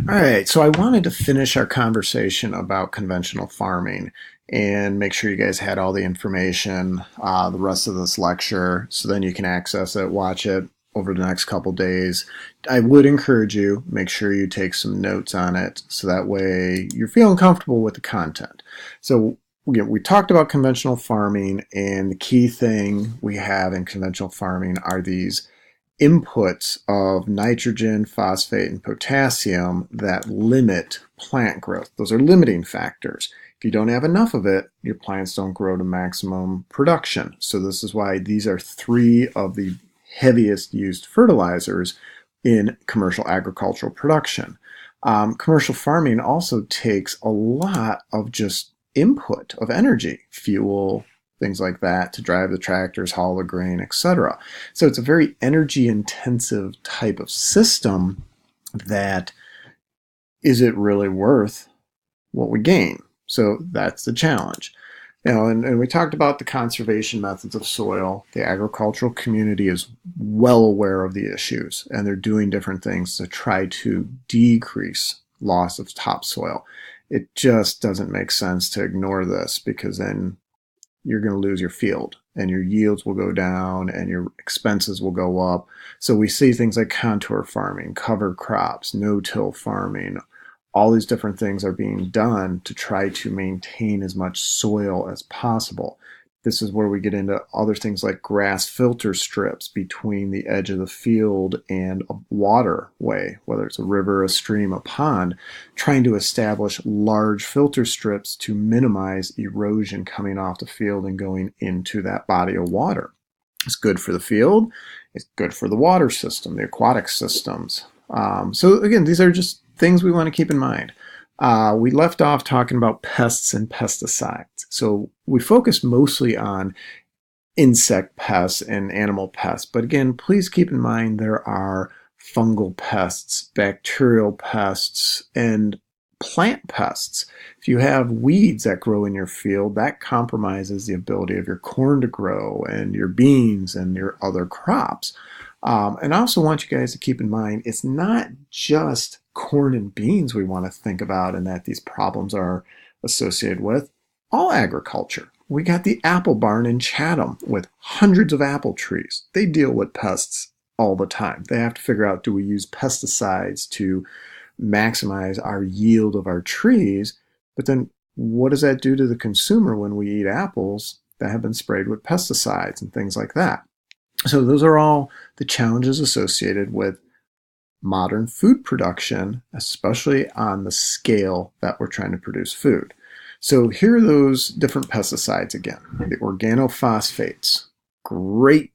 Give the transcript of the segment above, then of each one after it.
All right, so I wanted to finish our conversation about conventional farming and make sure you guys had all the information, the rest of this lecture, so then you can access it, watch it over the next couple days. I would encourage you, make sure you take some notes on it so that way you're feeling comfortable with the content. So we talked about conventional farming, and the key thing we have in conventional farming are these inputs of nitrogen, phosphate, and potassium that limit plant growth. Those are limiting factors. If you don't have enough of it, your plants don't grow to maximum production. So this is why these are three of the heaviest used fertilizers in commercial agricultural production. Commercial farming also takes a lot of just input of energy, fuel, things like that to drive the tractors, haul the grain, etc. So it's a very energy intensive type of system that is it really worth what we gain? So that's the challenge. And we talked about the conservation methods of soil. The agricultural community is well aware of the issues, and they're doing different things to try to decrease loss of topsoil. It just doesn't make sense to ignore this because then you're going to lose your field and your yields will go down and your expenses will go up. So we see things like contour farming, cover crops, no-till farming. All these different things are being done to try to maintain as much soil as possible. This is where we get into other things like grass filter strips between the edge of the field and a waterway, whether it's a river, a stream, a pond, trying to establish large filter strips to minimize erosion coming off the field and going into that body of water. It's good for the field. It's good for the water system, the aquatic systems. So again, these are just things we want to keep in mind. We left off talking about pests and pesticides. So we focused mostly on insect pests and animal pests. But again, please keep in mind there are fungal pests, bacterial pests, and plant pests. If you have weeds that grow in your field, that compromises the ability of your corn to grow and your beans and your other crops. And I also want you guys to keep in mind, it's not just corn and beans we want to think about and that these problems are associated with. All agriculture. We got the apple barn in Chatham with hundreds of apple trees. They deal with pests all the time. They have to figure out, do we use pesticides to maximize our yield of our trees? But then what does that do to the consumer when we eat apples that have been sprayed with pesticides and things like that? So those are all the challenges associated with modern food production, especially on the scale that we're trying to produce food. So here are those different pesticides again. The organophosphates, great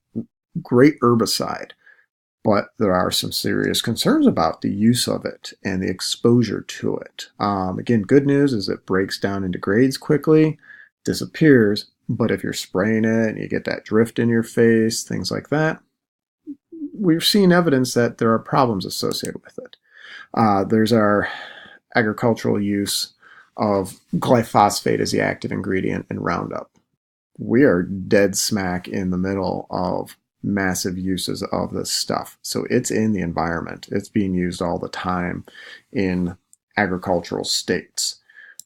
herbicide, but there are some serious concerns about the use of it and the exposure to it. Again, good news is it breaks down and degrades quickly, disappears, but if you're spraying it and you get that drift in your face, things like that, we've seen evidence that there are problems associated with it. There's our agricultural use of glyphosate as the active ingredient in Roundup. We are dead smack in the middle of massive uses of this stuff. So it's in the environment. It's being used all the time in agricultural states.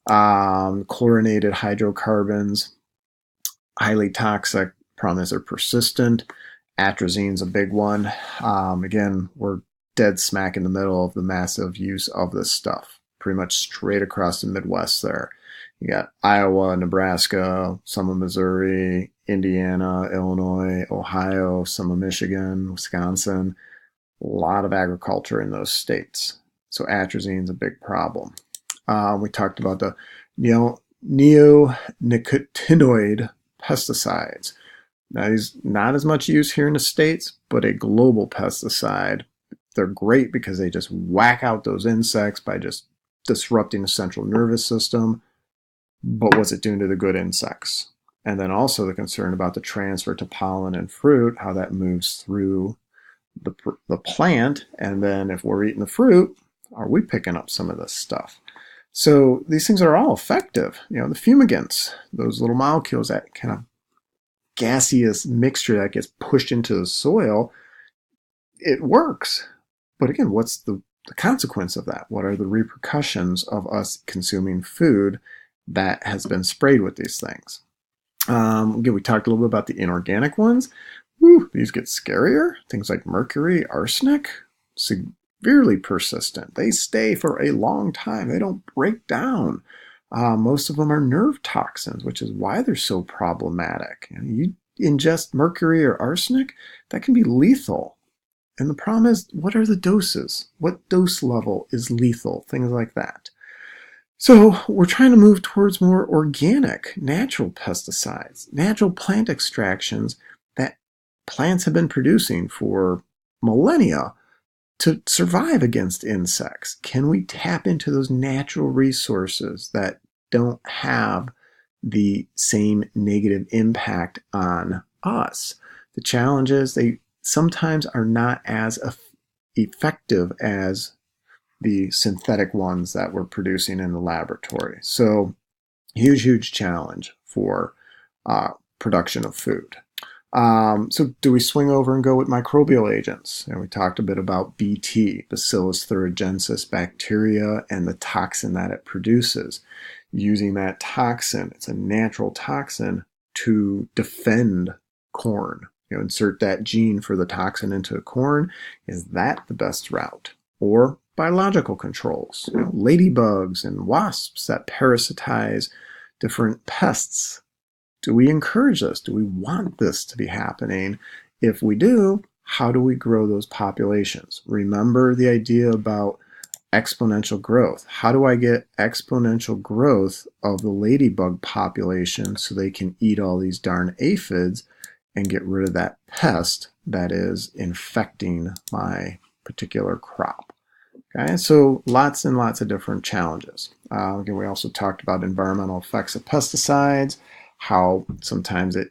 Chlorinated hydrocarbons, highly toxic. Problem is they're persistent. Atrazine's a big one. Again, we're dead smack in the middle of the massive use of this stuff, pretty much straight across the Midwest there. You got Iowa, Nebraska, some of Missouri, Indiana, Illinois, Ohio, some of Michigan, Wisconsin. A lot of agriculture in those states. So atrazine's a big problem. We talked about the neonicotinoid pesticides. Now, these not as much use here in the States, but a global pesticide. They're great because they just whack out those insects by just disrupting the central nervous system. But what's it doing to the good insects? And then also the concern about the transfer to pollen and fruit, how that moves through the plant. And then if we're eating the fruit, are we picking up some of this stuff? So these things are all effective. The fumigants, those little molecules that kind of gaseous mixture that gets pushed into the soil, it works. But again, what's the the consequence of that? What are the repercussions of us consuming food that has been sprayed with these things? Again, we talked a little bit about the inorganic ones. Whew, these get scarier. Things like mercury, arsenic, severely persistent. They stay for a long time. They don't break down. Most of them are nerve toxins, which is why they're so problematic. And you ingest mercury or arsenic, that can be lethal. And the problem is, what are the doses? What dose level is lethal? Things like that. So we're trying to move towards more organic, natural pesticides, natural plant extractions that plants have been producing for millennia to survive against insects. Can we tap into those natural resources that don't have the same negative impact on us? The challenge is they sometimes are not as effective as the synthetic ones that we're producing in the laboratory. So huge challenge for production of food. So do we swing over and go with microbial agents? And we talked a bit about BT, Bacillus thuringiensis bacteria, and the toxin that it produces. Using that toxin, it's a natural toxin, to defend corn. Insert that gene for the toxin into corn. Is that the best route? Or biological controls, ladybugs and wasps that parasitize different pests. Do we encourage this? Do we want this to be happening? If we do, how do we grow those populations? Remember the idea about exponential growth. How do I get exponential growth of the ladybug population so they can eat all these darn aphids and get rid of that pest that is infecting my particular crop? Okay, so lots and lots of different challenges. Again, we also talked about environmental effects of pesticides, how sometimes a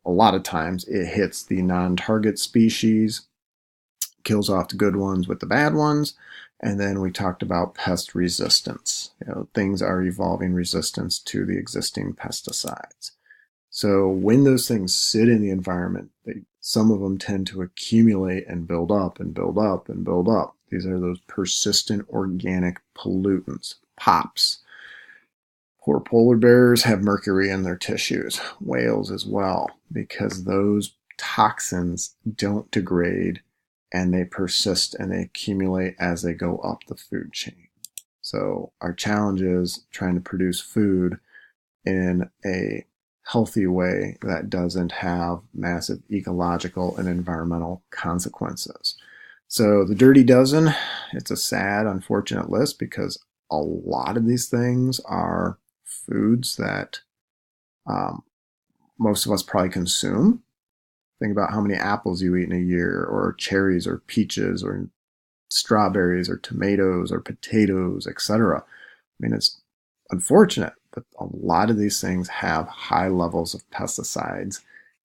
lot of times it hits the non-target species, kills off the good ones with the bad ones. And then we talked about pest resistance. Things are evolving resistance to the existing pesticides. So when those things sit in the environment, some of them tend to accumulate and build up and build up and build up. These are those persistent organic pollutants, POPs. Poor polar bears have mercury in their tissues, whales as well, because those toxins don't degrade and they persist and they accumulate as they go up the food chain. So our challenge is trying to produce food in a healthy way that doesn't have massive ecological and environmental consequences. So the Dirty Dozen, it's a sad, unfortunate list because a lot of these things are foods that most of us probably consume. Think about how many apples you eat in a year, or cherries, or peaches, or strawberries, or tomatoes, or potatoes, etc. I mean, it's unfortunate, but a lot of these things have high levels of pesticides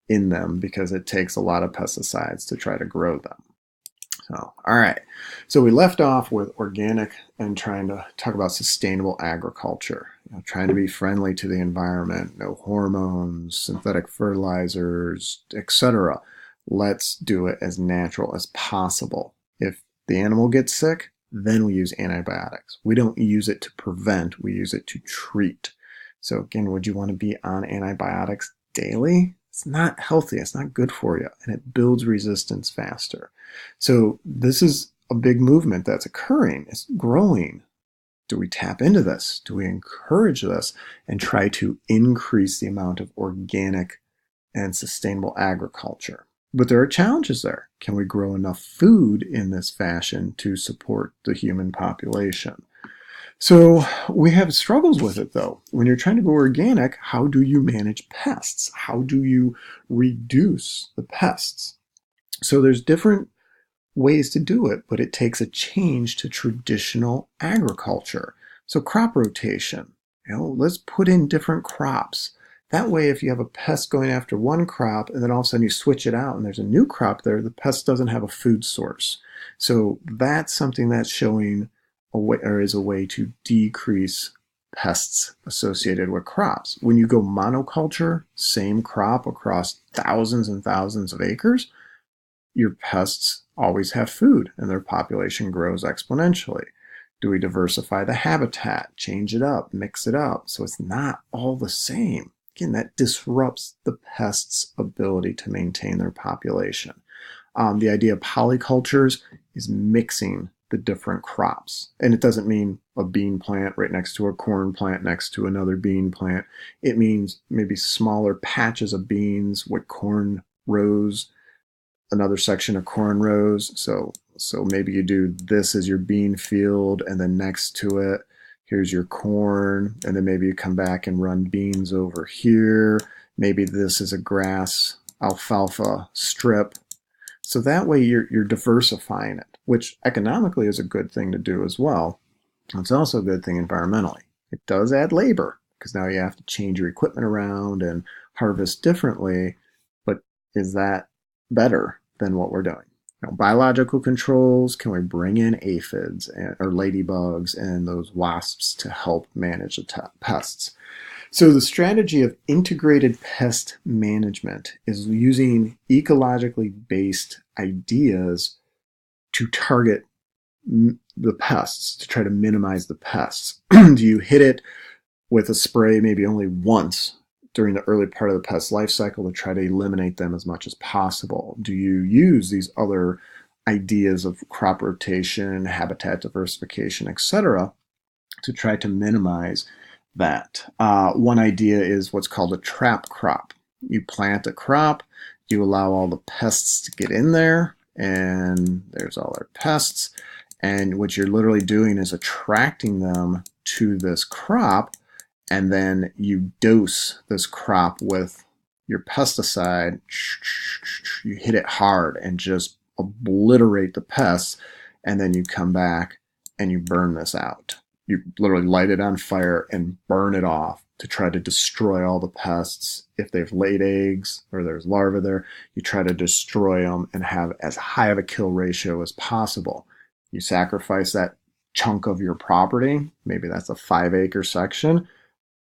in them because it takes a lot of pesticides to try to grow them. So, all right. So we left off with organic and trying to talk about sustainable agriculture, trying to be friendly to the environment, no hormones, synthetic fertilizers, etc. Let's do it as natural as possible. If the animal gets sick, then we use antibiotics. We don't use it to prevent, we use it to treat. So again, would you want to be on antibiotics daily? It's not healthy, it's not good for you, and it builds resistance faster. So this is a big movement that's occurring, it's growing. Do we tap into this? Do we encourage this and try to increase the amount of organic and sustainable agriculture? But there are challenges there. Can we grow enough food in this fashion to support the human population? So we have struggles with it though. When you're trying to go organic, how do you manage pests? How do you reduce the pests? So there's different ways to do it, but it takes a change to traditional agriculture. So crop rotation, let's put in different crops. That way, if you have a pest going after one crop and then all of a sudden you switch it out and there's a new crop there, the pest doesn't have a food source. So that's something that's showing a way, or is a way to decrease pests associated with crops. When you go monoculture, same crop across thousands and thousands of acres, your pests always have food and their population grows exponentially? Do we diversify the habitat, change it up, mix it up so it's not all the same? Again, that disrupts the pest's ability to maintain their population. The idea of polycultures is mixing the different crops. And it doesn't mean a bean plant right next to a corn plant next to another bean plant. It means maybe smaller patches of beans with corn rows, another section of corn rows. So maybe you do this as your bean field, and then next to it, here's your corn, and then maybe you come back and run beans over here. Maybe this is a grass alfalfa strip. So that way you're diversifying it, which economically is a good thing to do as well. It's also a good thing environmentally. It does add labor because now you have to change your equipment around and harvest differently, but is that better than what we're doing? Biological controls, can we bring in aphids or ladybugs and those wasps to help manage the pests? So the strategy of integrated pest management is using ecologically based ideas to target the pests, to try to minimize the pests. Do you hit it with a spray maybe only once during the early part of the pest life cycle to try to eliminate them as much as possible? Do you use these other ideas of crop rotation, habitat diversification, etc., to try to minimize that? One idea is what's called a trap crop. You plant a crop, you allow all the pests to get in there, and there's all our pests. And what you're literally doing is attracting them to this crop, and then you dose this crop with your pesticide. You hit it hard and just obliterate the pests, and then you come back and you burn this out. You literally light it on fire and burn it off to try to destroy all the pests. If they've laid eggs or there's larvae there, you try to destroy them and have as high of a kill ratio as possible. You sacrifice that chunk of your property, maybe that's a 5-acre section,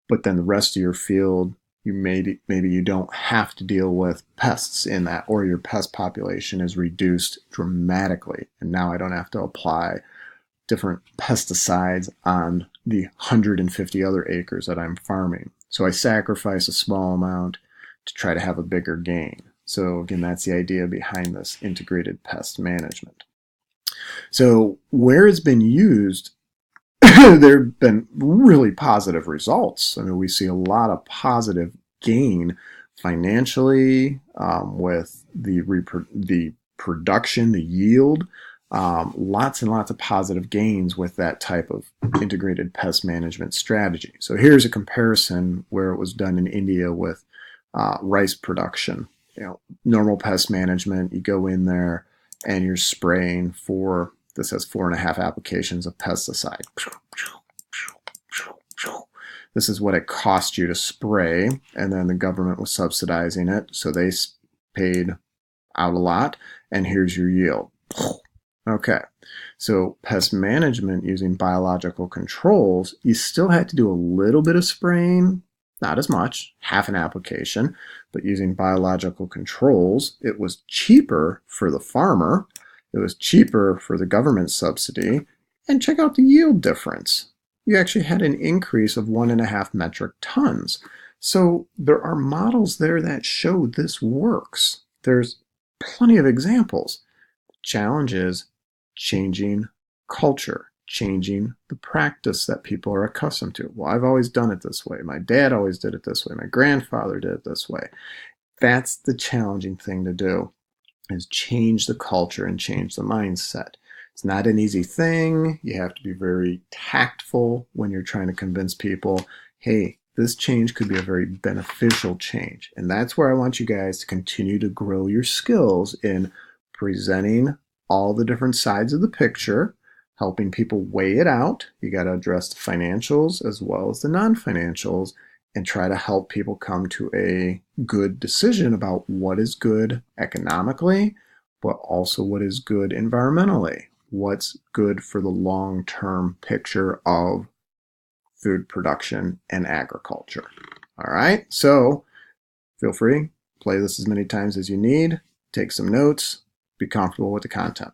but then the rest of your field, maybe you don't have to deal with pests in that, or your pest population is reduced dramatically, and now I don't have to apply different pesticides on the 150 other acres that I'm farming. So I sacrifice a small amount to try to have a bigger gain. So again, that's the idea behind this integrated pest management. So where it's been used, there have been really positive results. I mean, we see a lot of positive gain financially with the production, the yield. Lots and lots of positive gains with that type of integrated pest management strategy. So here's a comparison where it was done in India with rice production. Normal pest management, you go in there and you're spraying for, this has 4.5 applications of pesticide. This is what it cost you to spray, and then the government was subsidizing it, so they paid out a lot, and here's your yield. Okay, so pest management using biological controls, you still had to do a little bit of spraying, not as much, half an application, but using biological controls, it was cheaper for the farmer, it was cheaper for the government subsidy, and check out the yield difference. You actually had an increase of 1.5 metric tons. So there are models there that show this works. There's plenty of examples. The challenge is changing culture, changing the practice that people are accustomed to. Well, I've always done it this way. My dad always did it this way. My grandfather did it this way. That's the challenging thing to do, is change the culture and change the mindset. It's not an easy thing. You have to be very tactful when you're trying to convince people, hey, this change could be a very beneficial change. And that's where I want you guys to continue to grow your skills in presenting all the different sides of the picture, helping people weigh it out. You got to address the financials as well as the non-financials and try to help people come to a good decision about what is good economically, but also what is good environmentally. What's good for the long-term picture of food production and agriculture. All right, so feel free, play this as many times as you need, take some notes, be comfortable with the content.